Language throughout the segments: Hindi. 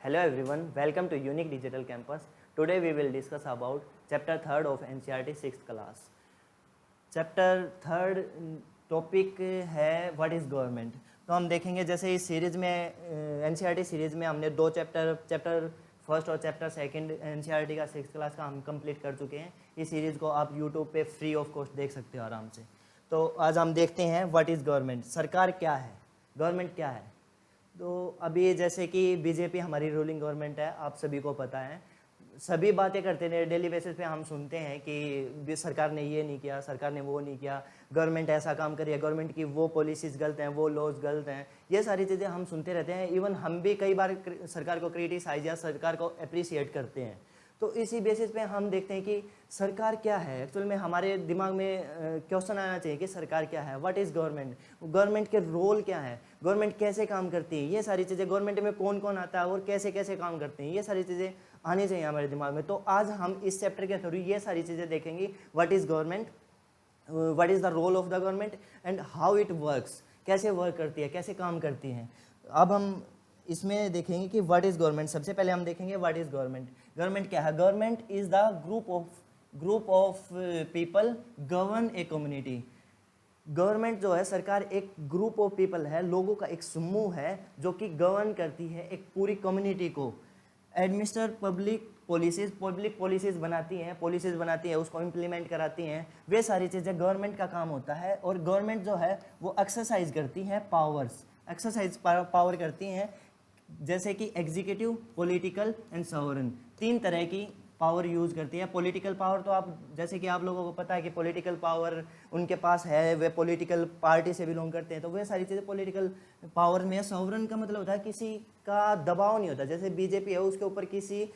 Hello everyone, welcome to Unique Digital Campus. Today we will discuss about chapter 3rd of NCERT 6th class. Chapter third topic है व्हाट इज़ गवर्नमेंट। तो हम देखेंगे जैसे इस सीरीज़ में एनसीईआरटी सीरीज़ में हमने दो चैप्टर फर्स्ट और चैप्टर सेकंड एनसीईआरटी का 6th क्लास का हम कंप्लीट कर चुके हैं। इस सीरीज़ को आप यूट्यूब पे फ्री ऑफ कॉस्ट देख सकते हो आराम से। तो आज हम देखते हैं व्हाट इज़ गवर्नमेंट, सरकार क्या है, गवर्नमेंट क्या है। तो अभी जैसे कि बीजेपी हमारी रूलिंग गवर्नमेंट है, आप सभी को पता है, सभी बातें करते हैं डेली बेसिस पे। हम सुनते हैं कि सरकार ने ये नहीं किया, सरकार ने वो नहीं किया, गवर्नमेंट ऐसा काम करी है, गवर्नमेंट की वो पॉलिसीज़ गलत हैं, वो लॉज गलत हैं, ये सारी चीज़ें हम सुनते रहते हैं। इवन हम भी कई बार सरकार को क्रिटिसाइज या सरकार को अप्रिसिएट करते हैं। तो इसी बेसिस पे हम देखते हैं कि सरकार क्या है। एक्चुअल में हमारे दिमाग में क्वेश्चन आना चाहिए कि सरकार क्या है, व्हाट इज़ गवर्नमेंट, गवर्नमेंट के रोल क्या है, गवर्नमेंट कैसे काम करती है, ये सारी चीज़ें, गवर्नमेंट में कौन कौन आता है और कैसे कैसे काम करते हैं, ये सारी चीज़ें आनी चाहिए हमारे दिमाग में। तो आज हम इस चैप्टर के थ्रू ये सारी चीज़ें देखेंगे, what is government, what is the role of the government and how it works, कैसे वर्क करती है, कैसे काम करती है। अब हम इसमें देखेंगे कि व्हाट इज़ गवर्नमेंट। सबसे पहले हम देखेंगे व्हाट इज़ गवर्नमेंट। गवर्नमेंट क्या है? Government is the group of people govern a community. Government जो है, सरकार एक ग्रुप ऑफ पीपल है, लोगों का एक समूह है जो कि गवर्न करती है एक पूरी कम्युनिटी को। एडमिनिस्टर पब्लिक पॉलिसीज़ बनाती है, उसको इम्प्लीमेंट कराती हैं, वे सारी चीज़ें गवर्नमेंट का काम होता है। और गवर्नमेंट जो है वो एक्सरसाइज करती है पावर करती हैं, जैसे कि एग्जीक्यूटिव, पॉलिटिकल एंड सॉवरन, तीन तरह की पावर यूज़ करती है। पॉलिटिकल पावर तो आप जैसे कि आप लोगों को पता है कि पॉलिटिकल पावर उनके पास है, वे पॉलिटिकल पार्टी से बिलोंग करते हैं, तो वे सारी चीज़ें पॉलिटिकल पावर में है। सॉवरन का मतलब होता है किसी का दबाव नहीं होता, जैसे बीजेपी है उसके ऊपर किसी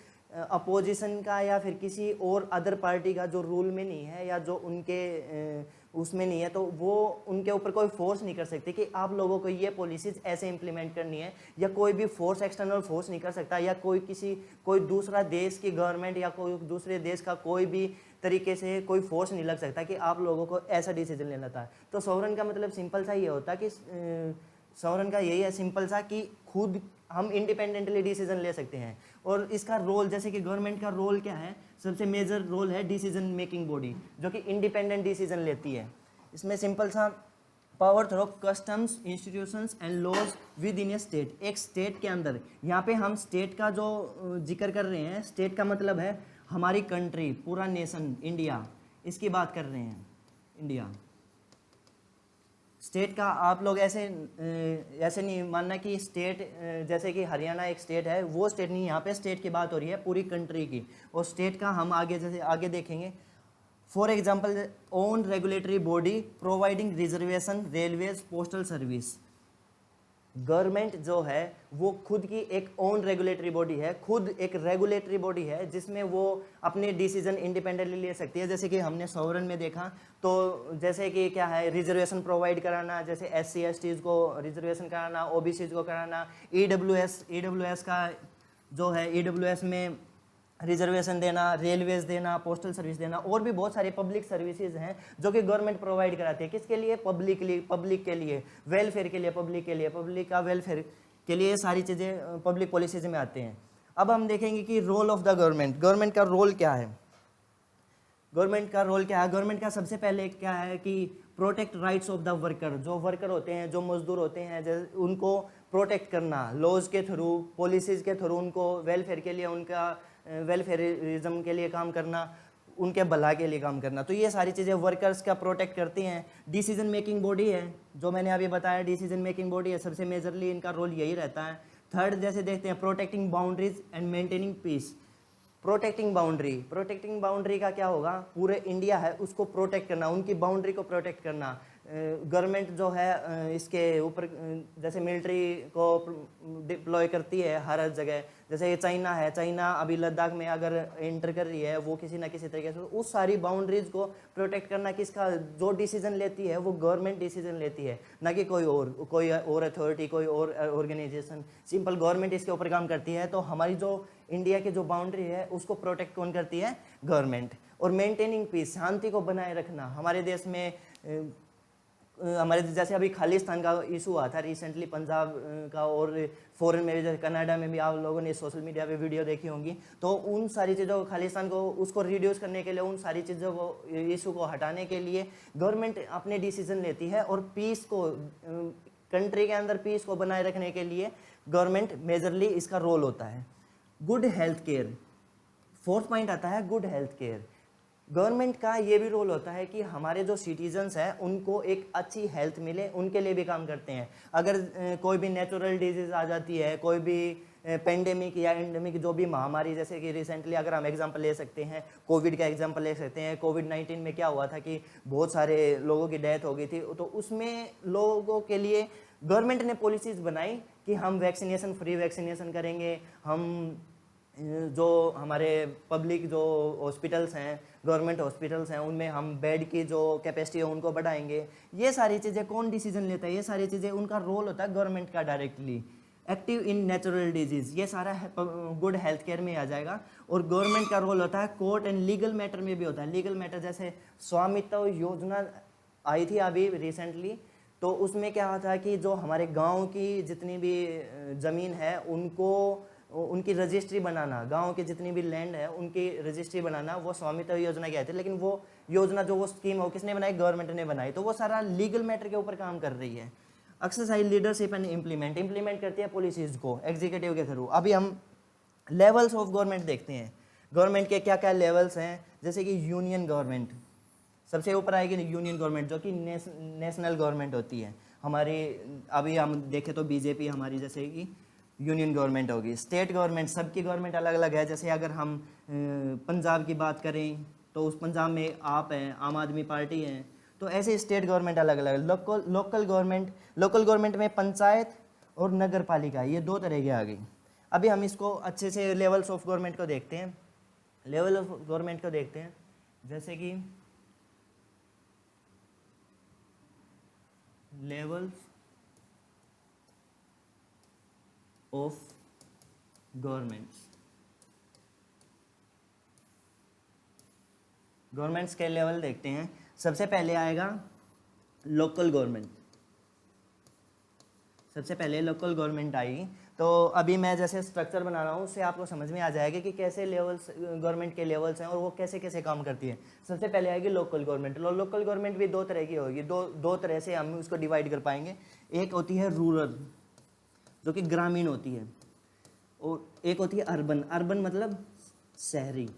अपोजिशन का या फिर किसी और अदर पार्टी का जो रूल में नहीं है या जो उनके उसमें नहीं है, तो वो उनके ऊपर कोई फोर्स नहीं कर सकते कि आप लोगों को ये पॉलिसीज़ ऐसे इंप्लीमेंट करनी है, या कोई भी फोर्स, एक्सटर्नल फोर्स नहीं कर सकता, या कोई दूसरा देश की गवर्नमेंट या कोई दूसरे देश का कोई भी तरीके से कोई फोर्स नहीं लग सकता कि आप लोगों को ऐसा डिसीजन लेना था। तो सॉवरन का मतलब सिंपल सा ये होता कि सॉवरन का यही है सिंपल सा कि खुद हम इंडिपेंडेंटली डिसीजन ले सकते हैं। और इसका रोल, जैसे कि गवर्नमेंट का रोल क्या है, सबसे मेजर रोल है डिसीजन मेकिंग बॉडी, जो कि इंडिपेंडेंट डिसीजन लेती है। इसमें सिंपल सा power through customs, institutions and laws within a state, एक स्टेट के अंदर। यहाँ पे हम स्टेट का जो जिक्र कर रहे हैं, स्टेट का मतलब है हमारी कंट्री, पूरा नेशन, इंडिया, इसकी बात कर रहे हैं, इंडिया। स्टेट का आप लोग ऐसे नहीं मानना कि स्टेट जैसे कि हरियाणा एक स्टेट है, वो स्टेट नहीं, यहाँ पे स्टेट की बात हो रही है पूरी कंट्री की। और स्टेट का हम आगे देखेंगे। For example, own regulatory body providing reservation, railways, postal service. Government जो है वो खुद की एक ओन रेगुलेटरी बॉडी है, खुद एक रेगुलेटरी बॉडी है जिसमें वो अपने डिसीजन इंडिपेंडेंटली ले सकती है। जैसे कि हमने सॉवरन में देखा, तो जैसे कि क्या है, रिजर्वेशन प्रोवाइड कराना, जैसे SC STs को रिजर्वेशन कराना, OBCs को कराना, EWS का जो है, EWS में रिजर्वेशन देना, रेलवेज देना, पोस्टल सर्विस देना, और भी बहुत सारी पब्लिक सर्विसेज हैं जो कि गवर्नमेंट प्रोवाइड कराती है। किसके लिए? पब्लिक के लिए, वेलफेयर के लिए, पब्लिक का वेलफेयर के लिए सारी चीज़ें पब्लिक पॉलिसीज में आते हैं। अब हम देखेंगे कि रोल ऑफ द गवर्नमेंट का रोल क्या है। गवर्नमेंट का सबसे पहले क्या है कि protect rights of the worker, जो वर्कर होते हैं, जो मजदूर होते हैं, उनको प्रोटेक्ट करना, लॉज के थ्रू, पॉलिसीज़ के थ्रू उनको वेलफेयर के लिए, उनका वेलफेयरिज्म के लिए काम करना, उनके भला के लिए काम करना। तो ये सारी चीज़ें वर्कर्स का प्रोटेक्ट करती हैं। डिसीजन मेकिंग बॉडी है, जो मैंने अभी बताया, डिसीजन मेकिंग बॉडी है, सबसे मेजरली इनका रोल यही रहता है। थर्ड जैसे देखते हैं, protecting boundaries and maintaining peace. Protecting boundary का क्या होगा? पूरे इंडिया है उसको प्रोटेक्ट करना, उनकी बाउंड्री को प्रोटेक्ट करना। गवर्नमेंट जो है इसके ऊपर जैसे मिलिट्री को डिप्लॉय करती है हर जगह। जैसे ये चाइना अभी लद्दाख में अगर एंटर कर रही है, वो किसी ना किसी तरीके से उस सारी बाउंड्रीज को प्रोटेक्ट करना किसका, जो डिसीजन लेती है वो गवर्नमेंट डिसीजन लेती है, ना कि कोई और अथॉरिटी, कोई और ऑर्गेनाइजेशन। सिंपल गवर्नमेंट इसके ऊपर काम करती है। तो हमारी जो इंडिया की जो बाउंड्री है उसको प्रोटेक्ट कौन करती है? गवर्नमेंट। और मेंटेनिंग पीस, शांति को बनाए रखना। हमारे देश में हमारे जैसे अभी खालिस्तान का इशू हुआ था रिसेंटली पंजाब का, और फॉरेन में भी जैसे कनाडा में भी आप लोगों ने सोशल मीडिया पे वीडियो देखी होंगी। तो उन सारी चीज़ों को, खालिस्तान को उसको रिड्यूस करने के लिए, उन सारी चीज़ों को, इशू को हटाने के लिए गवर्नमेंट अपने डिसीजन लेती है, और पीस को, कंट्री के अंदर पीस को बनाए रखने के लिए गवर्नमेंट मेजरली इसका रोल होता है। Good health care, fourth point आता है गुड हेल्थ केयर। गवर्नमेंट का ये भी रोल होता है कि हमारे जो सिटीजन्स हैं उनको एक अच्छी हेल्थ मिले, उनके लिए भी काम करते हैं। अगर कोई भी नेचुरल डिजीज़ आ जाती है, कोई भी पेंडेमिक या एंडेमिक जो भी महामारी, जैसे कि रिसेंटली अगर हम एग्जांपल ले सकते हैं, कोविड का एग्जांपल ले सकते हैं। कोविड-19 में क्या हुआ था कि बहुत सारे लोगों की डेथ हो गई थी, तो उसमें लोगों के लिए गवर्नमेंट ने पॉलिसीज़ बनाई कि हम वैक्सीनेशन, फ्री वैक्सीनेशन करेंगे, हम जो हमारे पब्लिक जो हॉस्पिटल्स हैं, गवर्नमेंट हॉस्पिटल्स हैं, उनमें हम बेड की जो कैपेसिटी है उनको बढ़ाएंगे। ये सारी चीज़ें कौन डिसीजन लेता है? ये सारी चीज़ें, उनका रोल होता है गवर्नमेंट का directly. Active in natural disease, ये सारा गुड हेल्थ केयर में आ जाएगा। और गवर्नमेंट का रोल होता है कोर्ट एंड लीगल मैटर में भी होता है। लीगल मैटर जैसे स्वामित्व योजना आई थी अभी रिसेंटली, तो उसमें क्या होता है कि जो हमारे गाँव की जितनी भी ज़मीन है उनको, उनकी रजिस्ट्री बनाना, गांव की जितनी भी लैंड है उनकी रजिस्ट्री बनाना, वो स्वामित्व योजना की आई थी। लेकिन वो योजना, जो वो स्कीम है, वो किसने बनाई? गवर्नमेंट ने बनाई। तो वो सारा लीगल मैटर के ऊपर काम कर रही है। एक्सरसाइज लीडरशिप एंड इम्प्लीमेंट करती है पॉलिसीज़ को एग्जीक्यूटिव के थ्रू। अभी हम लेवल्स ऑफ गवर्नमेंट देखते हैं, गवर्नमेंट के क्या क्या लेवल्स हैं। जैसे कि यूनियन गवर्नमेंट सबसे ऊपर आएगी, यूनियन गवर्नमेंट जो कि नेशनल गवर्नमेंट होती है हमारी। अभी हम देखें तो बीजेपी हमारी जैसे कि यूनियन गवर्नमेंट होगी। स्टेट गवर्नमेंट, सबकी गवर्नमेंट अलग अलग है। जैसे अगर हम पंजाब की बात करें तो उस पंजाब में आप हैं, आम आदमी पार्टी है। तो ऐसे स्टेट गवर्नमेंट अलग अलग। लोकल गवर्नमेंट में पंचायत और नगर पालिका, ये दो तरह की आ गई। अभी हम इसको अच्छे से लेवल्स ऑफ गवर्नमेंट को देखते हैं। लेवल ऑफ गवर्नमेंट को देखते हैं, जैसे कि लेवल्स ऑफ गवर्नमेंट्स के लेवल देखते हैं। सबसे पहले आएगा लोकल गवर्नमेंट। सबसे पहले लोकल गवर्नमेंट आएगी। तो अभी मैं जैसे स्ट्रक्चर बना रहा हूँ, उससे आपको समझ में आ जाएगा कि कैसे लेवल्स, गवर्नमेंट के लेवल्स हैं और वो कैसे कैसे काम करती है। सबसे पहले आएगी लोकल गवर्नमेंट। लोकल गवर्नमेंट भी दो तरह की होगी, दो तरह से हम उसको डिवाइड कर पाएंगे। एक होती है रूरल, जो कि ग्रामीण होती है, और एक होती है अर्बन। अर्बन मतलब शहरी।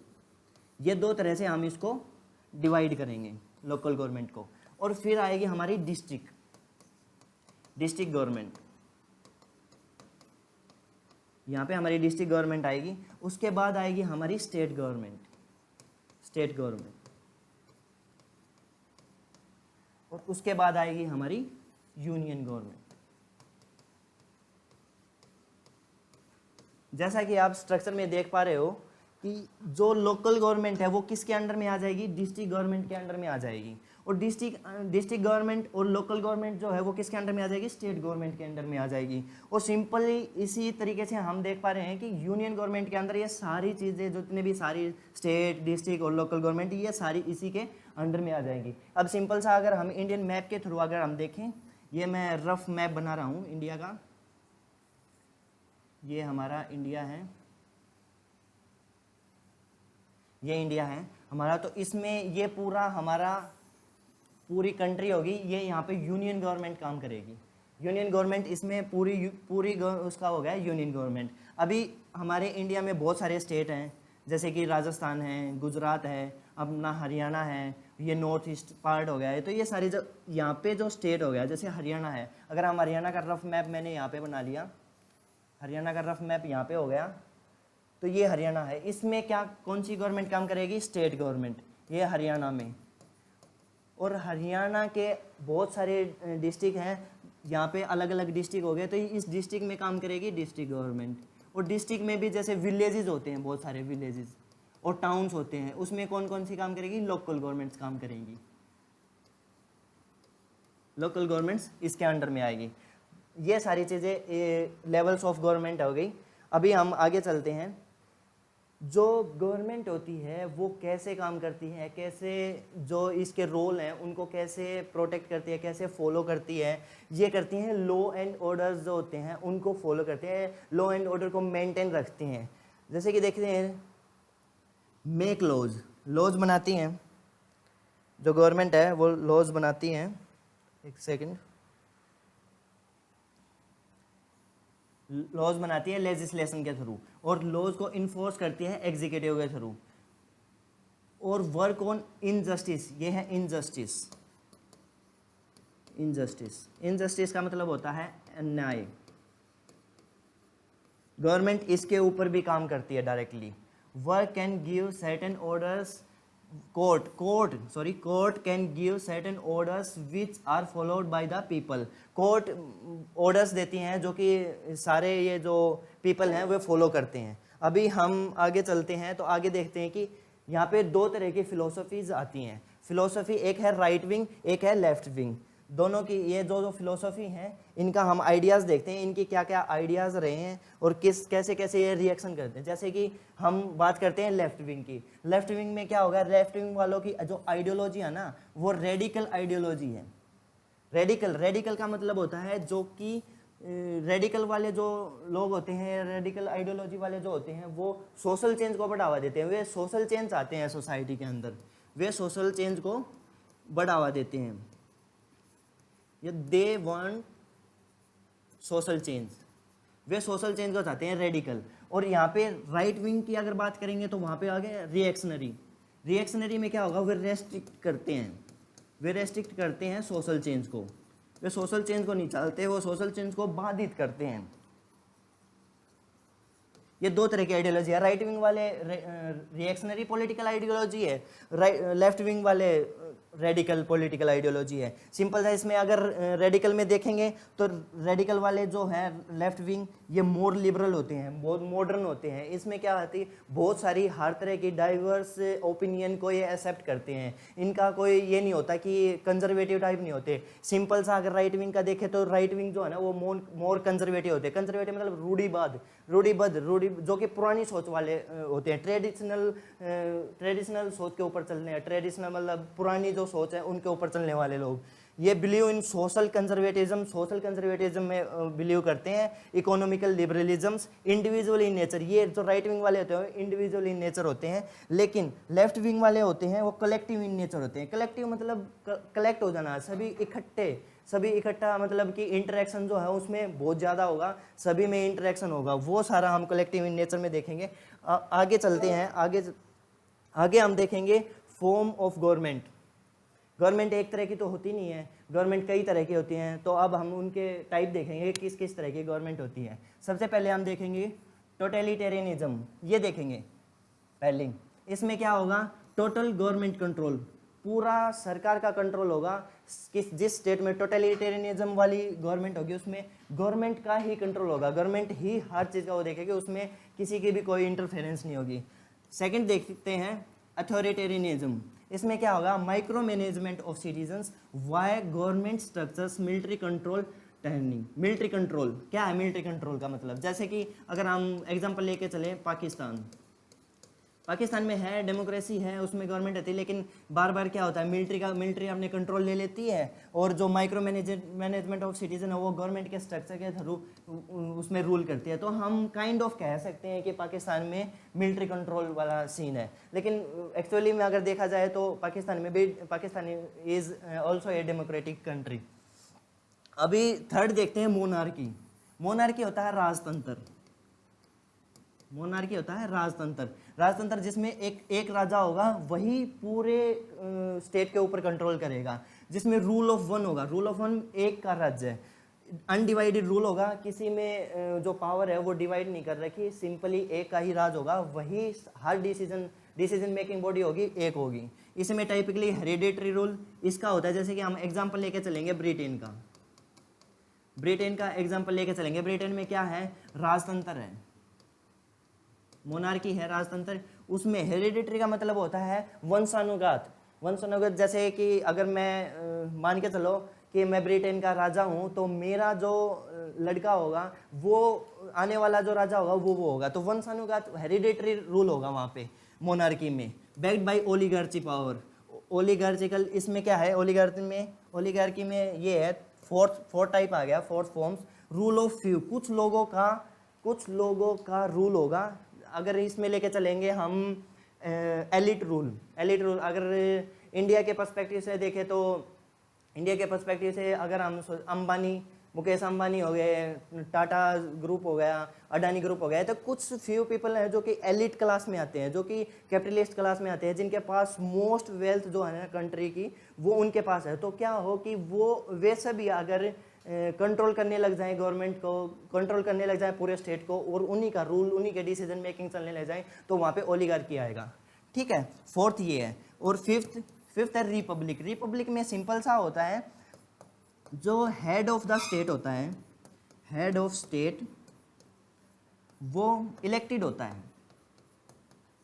ये दो तरह से हम इसको डिवाइड करेंगे लोकल गवर्नमेंट को। और फिर आएगी हमारी डिस्ट्रिक्ट गवर्नमेंट। यहाँ पे हमारी डिस्ट्रिक्ट गवर्नमेंट आएगी। उसके बाद आएगी हमारी स्टेट गवर्नमेंट। और उसके बाद आएगी हमारी यूनियन गवर्नमेंट। जैसा कि आप स्ट्रक्चर में देख पा रहे हो कि जो लोकल गवर्नमेंट है वो किसके अंडर में आ जाएगी? डिस्ट्रिक्ट गवर्नमेंट के अंडर में आ जाएगी। और डिस्ट्रिक्ट गवर्नमेंट और लोकल गवर्नमेंट जो है वो किसके अंडर में आ जाएगी? स्टेट गवर्नमेंट के अंडर में आ जाएगी। और सिंपली इसी तरीके से हम देख पा रहे हैं कि यूनियन गवर्नमेंट के अंदर ये सारी चीज़ें, जितने भी सारी स्टेट, डिस्ट्रिक्ट और लोकल गवर्नमेंट, ये सारी इसी के अंडर में आ जाएंगी। अब सिंपल सा अगर हम इंडियन मैप के थ्रू अगर हम देखें, ये मैं रफ मैप बना रहा हूँ इंडिया का। ये हमारा इंडिया है, ये इंडिया है हमारा। तो इसमें ये पूरा हमारा पूरी कंट्री होगी, ये यहाँ पे यूनियन गवर्नमेंट काम करेगी। यूनियन गवर्नमेंट इसमें पूरी उसका हो गया यूनियन गवर्नमेंट। अभी हमारे इंडिया में बहुत सारे स्टेट हैं, जैसे कि राजस्थान है, गुजरात है, अपना हरियाणा है, ये नॉर्थ ईस्ट पार्ट हो गया है। तो ये सारे जो यहाँ पे जो स्टेट हो गया, जैसे हरियाणा है, अगर हम हरियाणा का रफ मैप मैंने यहाँ पे बना लिया, हरियाणा का रफ मैप यहाँ पे हो गया। तो ये हरियाणा है, इसमें क्या, कौन सी गवर्नमेंट काम करेगी? स्टेट गवर्नमेंट, ये हरियाणा में। और हरियाणा के बहुत सारे डिस्ट्रिक्ट हैं, यहाँ पे अलग अलग डिस्ट्रिक्ट हो गए, तो इस डिस्ट्रिक्ट में काम करेगी डिस्ट्रिक्ट गवर्नमेंट। और डिस्ट्रिक्ट में भी जैसे विलेजेस होते हैं, बहुत सारे विलेजेस और टाउन्स होते हैं, उसमें कौन कौन सी काम करेगी? लोकल गवर्नमेंट्स काम करेंगी। लोकल गवर्नमेंट्स इसके अंडर में आएगी। ये सारी चीज़ें लेवल्स ऑफ गवर्नमेंट हो गई। अभी हम आगे चलते हैं। जो गवर्नमेंट होती है वो कैसे काम करती है, कैसे जो इसके रोल हैं उनको कैसे प्रोटेक्ट करती है, कैसे फॉलो करती है, ये करती हैं लॉ एंड ऑर्डर्स जो होते हैं उनको फॉलो करते हैं, लॉ एंड ऑर्डर को मेंटेन रखती हैं। जैसे कि देखते हैं मेक लॉज, लॉज बनाती हैं, जो गवर्नमेंट है वो लॉज बनाती हैं, एक सेकंड, लॉज बनाती है लेजिस्लेशन के थ्रू और लॉज को इन्फोर्स करती है एग्जीक्यूटिव के थ्रू। और वर्क ऑन इनजस्टिस, ये है इनजस्टिस, इनजस्टिस, इनजस्टिस का मतलब होता है अन्याय। गवर्नमेंट इसके ऊपर भी काम करती है directly. Work can give certain orders, court can give certain orders which are followed by the people. Court orders देती हैं जो कि सारे ये जो पीपल हैं वे फॉलो करते हैं। अभी हम आगे चलते हैं तो आगे देखते हैं कि यहाँ पे दो तरह की फिलोसफीज आती हैं। फिलोसफी एक है राइट विंग, एक है लेफ्ट विंग। दोनों की ये जो फिलोसफी हैं इनका हम आइडियाज़ देखते हैं, इनके क्या क्या आइडियाज़ रहे हैं और कैसे कैसे ये रिएक्शन करते हैं। जैसे कि हम बात करते हैं लेफ्ट विंग की। लेफ्ट विंग में क्या होगा, लेफ्ट विंग वालों की जो आइडियोलॉजी है ना वो रेडिकल आइडियोलॉजी है। रेडिकल का मतलब होता है जो कि रेडिकल वाले जो लोग होते हैं, रेडिकल आइडियोलॉजी वाले जो होते हैं वो सोशल चेंज को बढ़ावा देते हैं। वे सोशल चेंज आते हैं सोसाइटी के अंदर, वे सोशल चेंज को बढ़ावा देते हैं। ये they want social change, way social change को चाहते हैं रेडिकल। और यहाँ पे राइट विंग की अगर बात करेंगे तो वहाँ पे आ गए रिएक्शनरी। रिएक्शनरी में क्या होगा, वे रेस्ट्रिक्ट करते हैं सोशल चेंज को। वे सोशल चेंज को नहीं चाहते, वो सोशल चेंज को बाधित करते हैं। ये दो तरह की आइडियोलॉजी है। राइट विंग वाले रिएक्शनरी पॉलिटिकल आइडियोलॉजी है, लेफ्ट विंग वाले रेडिकल पॉलिटिकल आइडियोलॉजी है। सिंपल है, इसमें अगर रेडिकल में देखेंगे तो रेडिकल वाले जो हैं लेफ्ट विंग ये मोर लिबरल होते हैं, बहुत मॉडर्न होते हैं। इसमें क्या होती है, बहुत सारी हर तरह की डाइवर्स ओपिनियन को ये एक्सेप्ट करते हैं। इनका कोई ये नहीं होता कि कंजर्वेटिव टाइप नहीं होते। सिंपल सा अगर राइट विंग का देखें तो राइट विंग जो है ना वो मोर कंजर्वेटिव होते हैं। कंजर्वेटिव मतलब रूढ़िबद्ध जो कि पुरानी सोच वाले होते हैं। ट्रेडिशनल सोच के ऊपर चलने हैं, ट्रेडिशनल मतलब पुरानी जो सोच है उनके ऊपर चलने वाले लोग। ये बिलीव इन सोशल कंजर्वेटिज्म में बिलीव करते हैं। इकोनॉमिकल लिबरलिज्म्स, इंडिविजुअल इन नेचर, ये जो राइट विंग वाले होते हैं इंडिविजुअल इन नेचर होते हैं। लेकिन लेफ्ट विंग वाले होते हैं वो कलेक्टिव इन नेचर होते हैं। कलेक्टिव मतलब कलेक्ट हो जाना, सभी इकट्ठा मतलब कि इंटरेक्शन जो है उसमें बहुत ज़्यादा होगा, सभी में इंटरेक्शन होगा, वो सारा हम कलेक्टिव इन नेचर में देखेंगे। आगे चलते हैं, आगे हम देखेंगे फॉर्म ऑफ गवर्नमेंट। गवर्नमेंट एक तरह की तो होती नहीं है, गवर्नमेंट कई तरह की होती हैं। तो अब हम उनके टाइप देखेंगे किस किस तरह की गवर्नमेंट होती है। सबसे पहले हम देखेंगे टोटलिटेरियनिज्म, ये देखेंगे पहले। इसमें क्या होगा, टोटल गवर्नमेंट कंट्रोल, पूरा सरकार का कंट्रोल होगा। जिस स्टेट में टोटलिटेरियनिज्म वाली गवर्नमेंट होगी उसमें गवर्नमेंट का ही कंट्रोल होगा, गवर्नमेंट ही हर चीज़ का वो देखेगी, उसमें किसी की भी कोई इंटरफेरेंस नहीं होगी। सेकंड देखते हैं अथॉरिटेरियनिज्म। इसमें क्या होगा, micro management of citizens why government structures, military control turning. Military control क्या है, मिलिट्री कंट्रोल का मतलब जैसे कि अगर हम एग्जांपल लेके चले पाकिस्तान में है डेमोक्रेसी है, उसमें गवर्नमेंट रहती है, लेकिन बार बार क्या होता है मिलिट्री अपने कंट्रोल ले लेती है और जो माइक्रो मैनेजमेंट ऑफ सिटीजन है वो गवर्नमेंट के स्ट्रक्चर के थ्रू उसमें रूल करती है। तो हम काइंड ऑफ कह सकते हैं कि पाकिस्तान में मिलिट्री कंट्रोल वाला सीन है। लेकिन एक्चुअली में अगर देखा जाए तो Pakistan is also a democratic country. अभी थर्ड देखते हैं मोनार्की। मोनार्की होता है राजतंत्र जिसमें एक राजा होगा, वही पूरे स्टेट के ऊपर कंट्रोल करेगा, जिसमें रूल ऑफ वन होगा। रूल ऑफ वन, एक का राज्य है, अनडिवाइडेड रूल होगा, किसी में जो पावर है वो डिवाइड नहीं कर रखी, सिंपली एक का ही राज होगा, वही हर डिसीजन मेकिंग बॉडी होगी, एक होगी। इसमें टाइपिकली हेरिडेटरी रूल इसका होता है। जैसे कि हम एग्जाम्पल लेके चलेंगे ब्रिटेन का एग्जाम्पल लेके चलेंगे। ब्रिटेन में क्या है, राजतंत्र है, मोनार्की है, राजतंत्र। उसमें हेरिडेटरी का मतलब होता है वंशानुगत। जैसे कि अगर मैं मान के चलो कि मैं ब्रिटेन का राजा हूँ, तो मेरा जो लड़का होगा वो आने वाला जो राजा होगा वो होगा, तो वंशानुगत हेरिडेटरी रूल होगा वहाँ पे मोनार्की में, बैक्ड बाय ओलिगार्ची पावर। ओलिगार्चिकल इसमें क्या है, ओलिगार्की में ये है, फोर्थ टाइप आ गया, fourth forms, rule of few, कुछ लोगों का रूल होगा। अगर इसमें लेके चलेंगे हम एलिट रूल, अगर इंडिया के पर्सपेक्टिव से देखें तो इंडिया के पर्सपेक्टिव से अगर हम मुकेश अंबानी हो गए, टाटा ग्रुप हो गया, अडानी ग्रुप हो गया, तो कुछ फ्यू पीपल हैं जो कि एलिट क्लास में आते हैं, जो कि कैपिटलिस्ट क्लास में आते हैं, जिनके पास मोस्ट वेल्थ जो है ना कंट्री की वो उनके पास है। तो क्या हो कि वो वैसे भी अगर कंट्रोल करने लग जाए गवर्नमेंट को, कंट्रोल करने लग जाए पूरे स्टेट को, और उन्हीं का रूल, उन्हीं के डिसीजन मेकिंग चलने लग जाए, तो वहाँ पे ओलिगार्की आएगा। ठीक है, फोर्थ ये है। और फिफ्थ है रिपब्लिक। रिपब्लिक में सिंपल सा होता है, जो हेड ऑफ द स्टेट होता है, हेड ऑफ स्टेट वो इलेक्टेड होता है,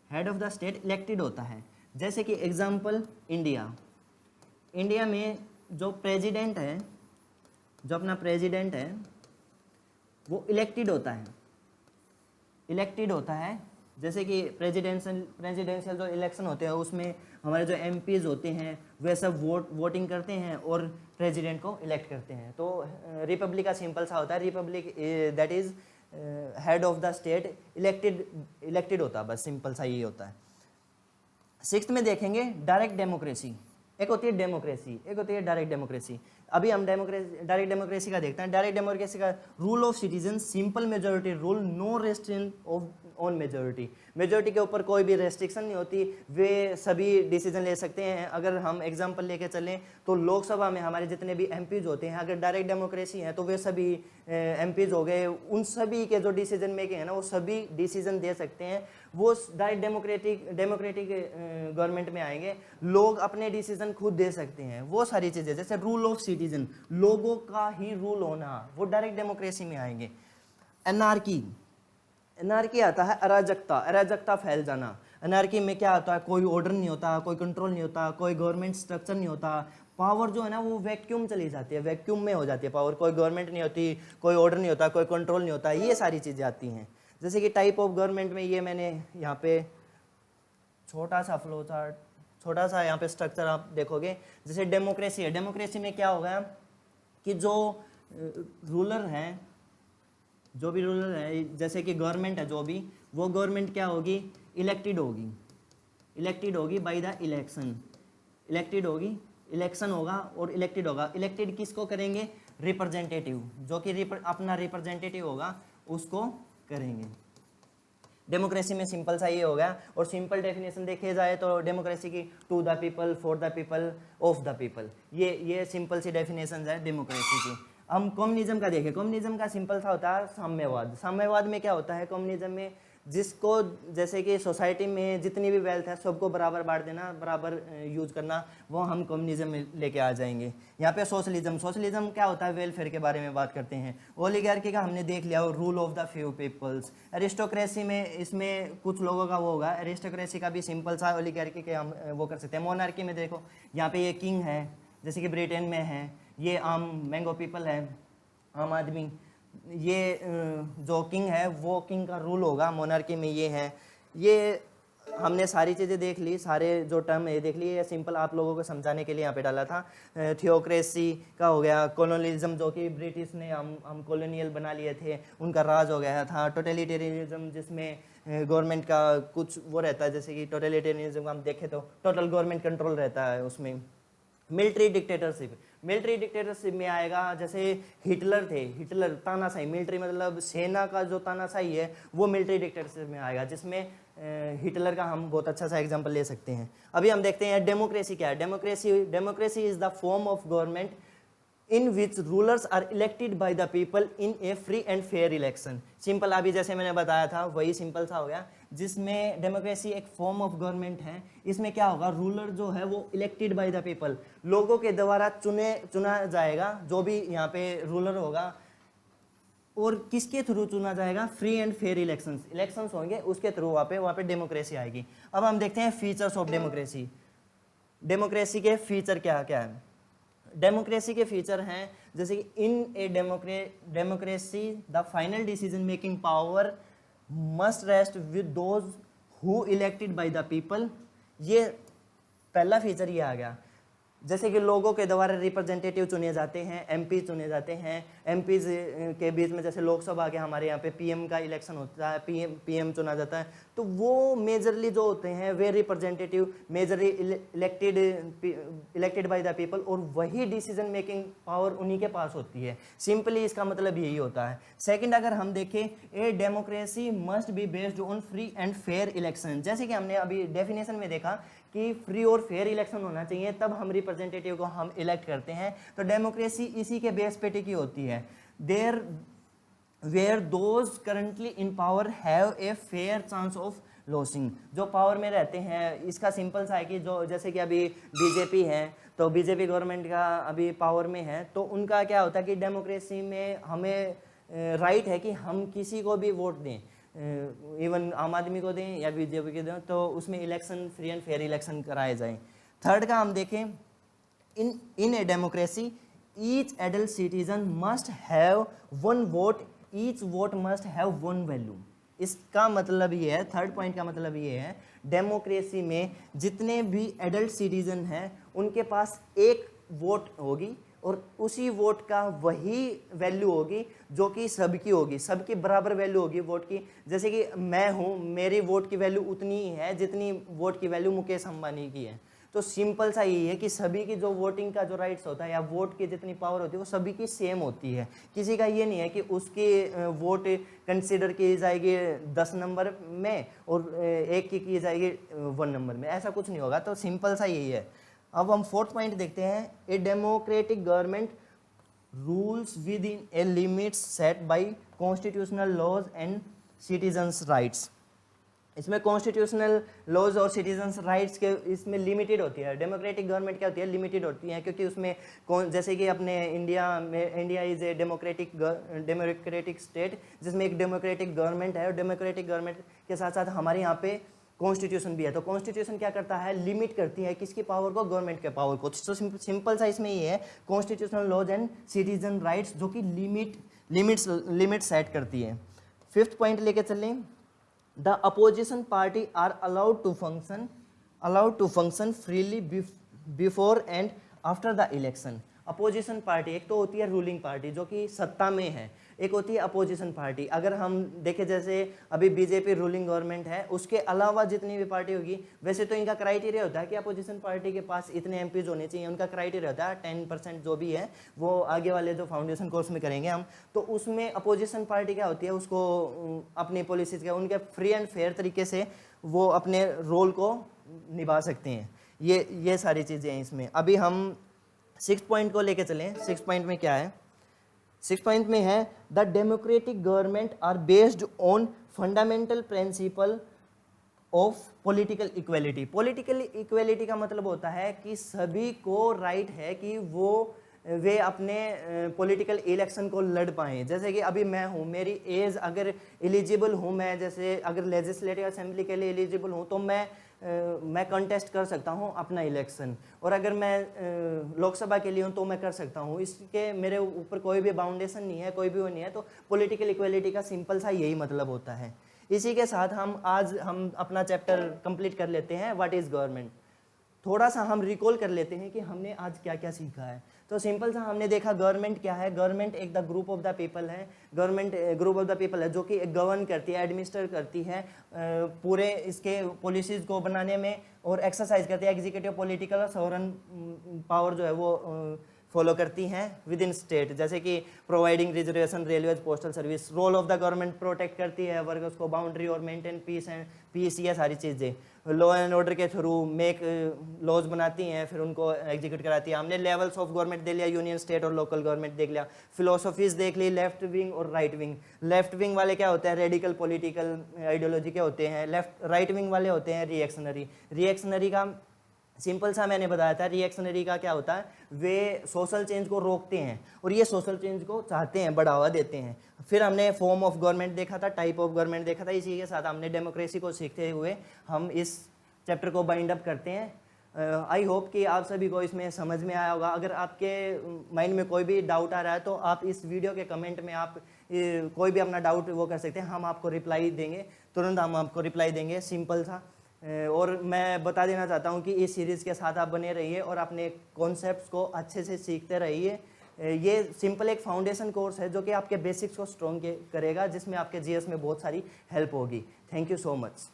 head of the state elected होता है। जैसे कि एग्जांपल इंडिया में जो प्रेसिडेंट है, जो अपना प्रेसिडेंट है वो इलेक्टेड होता है। जैसे कि प्रेसिडेंशियल जो इलेक्शन होते हैं उसमें हमारे जो एमपीज होते हैं वे सब वोटिंग करते हैं और प्रेसिडेंट को इलेक्ट करते हैं। तो रिपब्लिक का सिंपल सा होता है, Republic that is head of the state elected होता है, बस सिंपल सा ये होता है। सिक्स्थ में देखेंगे डायरेक्ट डेमोक्रेसी। एक होती है डेमोक्रेसी, एक होती है डायरेक्ट डेमोक्रेसी। अभी हम डायरेक्ट डेमोक्रेसी का देखते हैं। डायरेक्ट डेमोक्रेसी का rule of citizen, simple majority rule, no restriction on majority के ऊपर कोई भी रेस्ट्रिक्शन नहीं होती, वे सभी डिसीजन ले सकते हैं। अगर हम एग्जांपल लेके चलें तो लोकसभा में हमारे जितने भी एमपीज होते हैं, अगर डायरेक्ट डेमोक्रेसी है तो वे सभी एमपीज हो गए, उन सभी के जो डिसीजन मेकिंग है ना वो सभी डिसीजन दे सकते हैं। वो डायरेक्ट डेमोक्रेटिक गवर्नमेंट में आएंगे, लोग अपने डिसीजन खुद दे सकते हैं। वो सारी चीज़ें जैसे रूल ऑफ सिटीजन, लोगों का ही रूल होना, वो डायरेक्ट डेमोक्रेसी में आएंगे। एनार्की आता है अराजकता फैल जाना। एनार्की में क्या होता है, कोई ऑर्डर नहीं होता, कोई कंट्रोल नहीं होता, कोई गवर्नमेंट स्ट्रक्चर नहीं होता, पावर जो है ना वो वैक्यूम चली जाती है, वैक्यूम में हो जाती है पावर, कोई गवर्नमेंट नहीं होती, कोई ऑर्डर नहीं होता, कोई कंट्रोल नहीं होता, ये सारी चीज़ें आती हैं। जैसे कि टाइप ऑफ गवर्नमेंट में ये मैंने यहाँ पे छोटा सा फ्लो चार्ट, छोटा सा यहाँ पे स्ट्रक्चर आप देखोगे। जैसे डेमोक्रेसी है, डेमोक्रेसी में क्या होगा कि जो रूलर है, जैसे कि गवर्नमेंट है जो भी, वो गवर्नमेंट क्या होगी, इलेक्टेड होगी बाय द इलेक्शन होगा और इलेक्टेड होगा। इलेक्टेड किसको करेंगे, रिप्रेजेंटेटिव, जो कि अपना रिप्रेजेंटेटिव होगा उसको करेंगे। डेमोक्रेसी में सिंपल सा ये होगा। और सिंपल डेफिनेशन देखे जाए तो डेमोक्रेसी की to the people, for the people, of the people, ये सिंपल सी डेफिनेशन है डेमोक्रेसी की। हम कम्युनिज्म का देखें, कम्युनिज्म का सिंपल सा होता है साम्यवाद में क्या होता है कम्युनिज्म में, जिसको जैसे कि सोसाइटी में जितनी भी वेल्थ है सबको बराबर बांट देना, बराबर यूज करना, वो हम कम्युनिज्म में लेके आ जाएंगे। यहाँ पे सोशलिज्म क्या होता है, वेलफेयर के बारे में बात करते हैं। ओलिगार्की का हमने देख लिया, rule of the few peoples. Aristocracy में इसमें कुछ लोगों का वो होगा, एरिस्टोक्रेसी का भी सिंपल सा, ओलिगार्की के हम वो कर सकते हैं। मोनार्की में देखो यहाँ पे ये किंग है, जैसे कि ब्रिटेन में है, ये आम मैंगो पीपल है, आम आदमी, ये जो किंग है वो किंग का रूल होगा। मोनार्की में ये है। ये हमने सारी चीज़ें देख ली, सारे जो टर्म है देख लिए, ये सिंपल आप लोगों को समझाने के लिए यहाँ पे डाला था। थियोक्रेसी का हो गया, कॉलोनियलिज्म जो कि ब्रिटिश ने हम कॉलोनियल बना लिए थे, उनका राज हो गया था। टोटलिटेरियनिज्म जिसमें गवर्नमेंट का कुछ वो रहता है, जैसे कि टोटलिटेरियनिज्म हम देखें तो टोटल गवर्नमेंट कंट्रोल रहता है उसमें। मिलिट्री डिक्टेटरशिप में आएगा, जैसे हिटलर तानाशाही, मिलिट्री मतलब सेना का जो तानाशाही है वो मिलिट्री डिक्टेटरशिप में आएगा, जिसमें हिटलर का हम बहुत अच्छा सा एग्जांपल ले सकते हैं। अभी हम देखते हैं डेमोक्रेसी क्या है। Democracy is the form of government in which rulers are elected by the people in a free and fair election. Simple, अभी जैसे मैंने बताया था वही सिंपल सा हो गया, जिसमें डेमोक्रेसी एक फॉर्म ऑफ गवर्नमेंट है। इसमें क्या होगा, रूलर जो है वो इलेक्टेड बाय द पीपल, लोगों के द्वारा चुना जाएगा जो भी यहाँ पे रूलर होगा। और किसके थ्रू चुना जाएगा, फ्री एंड फेयर इलेक्शंस होंगे, उसके थ्रू वहाँ पे डेमोक्रेसी आएगी। अब हम देखते हैं फीचर्स ऑफ डेमोक्रेसी के फीचर क्या क्या है। डेमोक्रेसी के फीचर हैं जैसे कि in a democracy the final decision making power must rest with those who elected by the people. ये पहला फीचर ये आ गया, जैसे कि लोगों के द्वारा रिप्रेजेंटेटिव चुने जाते हैं, एमपी चुने जाते हैं, एमपीज के बीच में जैसे लोकसभा के हमारे यहाँ पे पीएम का इलेक्शन होता है, पीएम चुना जाता है, तो वो मेजरली जो होते हैं वे representative majorly elected by the people, और वही डिसीजन मेकिंग पावर उन्हीं के पास होती है। सिंपली इसका मतलब यही होता है। सेकंड अगर हम देखें, a democracy must be based on free and fair election. जैसे कि हमने अभी डेफिनेशन में देखा कि फ्री और फेयर इलेक्शन होना चाहिए, तब हम रिप्रेजेंटेटिव को हम इलेक्ट करते हैं। तो डेमोक्रेसी इसी के बेस पे टिकी होती है। There were those currently in power have a fair chance of losing. जो पावर में रहते हैं, इसका सिंपल सा है कि जो जैसे कि अभी बीजेपी है, तो बीजेपी गवर्नमेंट का अभी पावर में है, तो उनका क्या होता है कि डेमोक्रेसी में हमें राइट है कि हम किसी को भी वोट दें, इवन आम आदमी को दें या बीजेपी को दें, तो उसमें election free and fair election कराए जाएं। थर्ड का हम देखें, in a democracy each adult citizen must have one vote, each vote must have one value. इसका मतलब ये है, थर्ड पॉइंट का मतलब ये है, डेमोक्रेसी में जितने भी एडल्ट सिटीजन हैं उनके पास एक वोट होगी, और उसी वोट का वही वैल्यू होगी जो कि सबकी होगी, सबकी बराबर वैल्यू होगी वोट की। जैसे कि मैं हूँ, मेरी वोट की वैल्यू उतनी ही है जितनी वोट की वैल्यू मुकेश अंबानी की है। तो सिंपल सा यही है कि सभी की जो वोटिंग का जो राइट्स होता है या वोट की जितनी पावर होती है वो सभी की सेम होती है। किसी का ये नहीं है कि उसकी वोट कंसिडर की जाएगी 10 नंबर में और एक की जाएगी 1 नंबर में, ऐसा कुछ नहीं होगा। तो सिंपल सा यही है। अब हम फोर्थ पॉइंट देखते हैं, a democratic government rules within a limits set by constitutional laws and citizens rights. इसमें कॉन्स्टिट्यूशनल लॉज और सिटीजन्स राइट्स के इसमें लिमिटेड होती है। डेमोक्रेटिक गवर्नमेंट क्या होती है, लिमिटेड होती है, क्योंकि उसमें जैसे कि अपने इंडिया में, India is a democratic state जिसमें एक डेमोक्रेटिक गवर्नमेंट है, और डेमोक्रेटिक गवर्नमेंट के साथ साथ हमारे यहाँ पे कॉन्स्टिट्यूशन भी है। तो कॉन्स्टिट्यूशन क्या करता है, लिमिट करती है किसकी पावर को, गवर्नमेंट के पावर को। तो सिंपल सा इसमें ये है, constitutional laws and citizen rights जो कि लिमिट सेट करती है। फिफ्थ पॉइंट लेके चलें, the opposition party are allowed to function freely before and after the election. Opposition party एक तो होती है रूलिंग पार्टी जो कि सत्ता में है, एक होती है अपोजिशन पार्टी। अगर हम देखें जैसे अभी बीजेपी रूलिंग गवर्नमेंट है, उसके अलावा जितनी भी पार्टी होगी, वैसे तो इनका क्राइटेरिया होता है कि अपोजिशन पार्टी के पास इतने एमपीज होने चाहिए, उनका क्राइटेरिया होता है 10% जो भी है वो आगे वाले जो फाउंडेशन कोर्स में करेंगे हम। तो उसमें अपोजिशन पार्टी क्या होती है, उसको अपनी पॉलिसीज का उनके फ्री एंड फेयर तरीके से वो अपने रोल को निभा सकते हैं। ये सारी चीज़ें हैं इसमें। अभी हम 6 पॉइंट को लेके चलें। 6 पॉइंट में क्या है, 6 पॉइंट में है, the democratic government are based on fundamental principle of political equality. Political equality का मतलब होता है कि सभी को राइट है कि वे अपने पॉलिटिकल इलेक्शन को लड़ पाएँ। जैसे कि अभी मैं हूँ, मेरी एज अगर एलिजिबल हूँ, मैं जैसे अगर लेजिस्लेटिव असेंबली के लिए एलिजिबल हूँ तो मैं कंटेस्ट कर सकता हूँ अपना इलेक्शन, और अगर मैं लोकसभा के लिए हूँ तो मैं कर सकता हूँ। इसके मेरे ऊपर कोई भी बाउंडेशन नहीं है, कोई भी वो नहीं है। तो पॉलिटिकल इक्वेलिटी का सिंपल सा यही मतलब होता है। इसी के साथ हम अपना चैप्टर कंप्लीट कर लेते हैं, व्हाट इज़ गवर्नमेंट। थोड़ा सा हम रिकॉल कर लेते हैं कि हमने आज क्या क्या सीखा है। तो सिंपल सा हमने देखा गवर्नमेंट क्या है, गवर्नमेंट एक the group of the people है। Government group of the people है जो कि गवर्न करती है, एडमिनिस्टर करती है पूरे इसके पॉलिसीज़ को बनाने में, और एक्सरसाइज करती है एग्जीक्यूटिव, पॉलिटिकल और सॉवरन पावर जो है वो फॉलो करती हैं विद इन स्टेट। जैसे कि providing reservation, railways, postal service. Role of the government protect करती है वर्कर्स को, बाउंड्री और मेंटेन पीस ये सारी चीज़ें। लॉ एंड ऑर्डर के थ्रू मेक लॉज बनाती हैं, फिर उनको एग्जीक्यूट कराती है। हमने लेवल्स ऑफ गवर्नमेंट देख लिया, यूनियन, स्टेट और लोकल गवर्नमेंट देख लिया। फिलोसफीज देख ली, लेफ्ट विंग और राइट विंग। लेफ्ट विंग वाले क्या होते हैं, रेडिकल पॉलिटिकल आइडियोलॉजी के होते हैं। राइट विंग वाले होते हैं रिएक्शनरी। रिएक्शनरी का सिंपल सा मैंने बताया था, रिएक्शनरी का क्या होता है, वे सोशल चेंज को रोकते हैं और ये सोशल चेंज को चाहते हैं, बढ़ावा देते हैं। फिर हमने फॉर्म ऑफ गवर्नमेंट देखा था, टाइप ऑफ गवर्नमेंट देखा था। इसी के साथ हमने डेमोक्रेसी को सीखते हुए हम इस चैप्टर को बाइंड अप करते हैं। आई होप कि आप सभी को इसमें समझ में आया होगा। अगर आपके माइंड में कोई भी डाउट आ रहा है तो आप इस वीडियो के कमेंट में आप कोई भी अपना डाउट वो कर सकते हैं, हम आपको रिप्लाई देंगे, तुरंत हम आपको रिप्लाई देंगे, सिंपल था। और मैं बता देना चाहता हूँ कि इस सीरीज़ के साथ आप बने रहिए और अपने कॉन्सेप्ट्स को अच्छे से सीखते रहिए। ये सिंपल एक फाउंडेशन कोर्स है जो कि आपके बेसिक्स को स्ट्रॉन्ग करेगा, जिसमें आपके जीएस में बहुत सारी हेल्प होगी। Thank you so much.